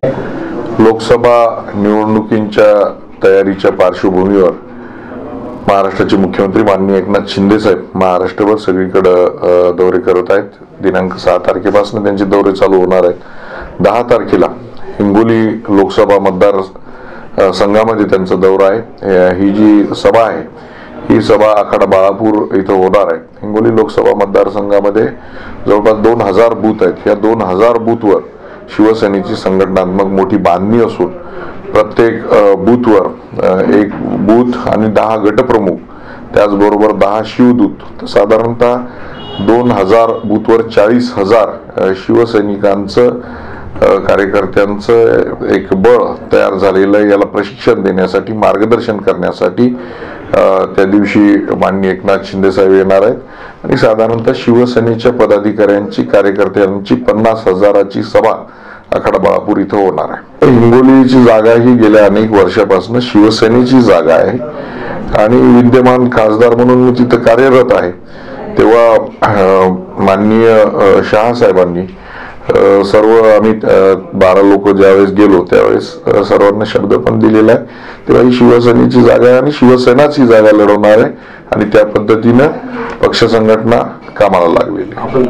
लोकसभा निवडणुकींच्या तयारीच्या पार्श्वभूमीवर महाराष्ट्राचे मुख्यमंत्री माननीय एकनाथ शिंदे साहेब महाराष्ट्रभर सगळीकडे दौरे करत आहेत। दिनांक 6 तारखेपासून त्यांचे दौरे चालू होणार आहेत। 10 तारखेला हिंगोली लोकसभा मतदार संघामध्ये त्यांचा दौरा आहे। ही जी सभा आहे ही सभा आखाडा बाळापूर इथं होणार आहे। हिंगोली लोकसभा मतदारसंघामध्ये जवळपास 2000 बूथ आहेत। या 2000 बूथवर शिवसेनेची संघटनात्मक मोठी बांधणी असून प्रत्येक बूथवर एक बूथ आणि 10 गटप्रमुख त्याचबरोबर 10 शिवदूत साधारणतः 2000 बूथवर 40,000 शिवसैनिकांचं कार्यकर्त्यांचं एक बळ तयार झालेलं आहे। याला प्रशिक्षण देण्यासाठी मार्गदर्शन करण्यासाठी त्या दिवशी माननीय एकनाथ शिंदे साहेब येणार आहेत आणि साधारणतः शिवसेनेच्या पदाधिकाऱ्यांची कार्यकर्त्यांची 50,000ची सभा आखाडा बाळापूर इथं होणार आहे। हिंगोलीची जागा ही गेल्या अनेक वर्षापासून शिवसेनेची जागा आहे आणि विद्यमान खासदार म्हणून मी तिथं कार्यरत आहे। तेव्हा माननीय शहा साहेबांनी सर्व आम्ही 12 लोक ज्यावेळेस गेलो त्यावेळेस सर्वांना शब्द पण दिलेला आहे। तेव्हा ही शिवसेनेची जागा आहे आणि शिवसेनाच ही जागा लढवणार आहे आणि त्या पद्धतीनं पक्ष संघटना कामाला लागलेली आहे।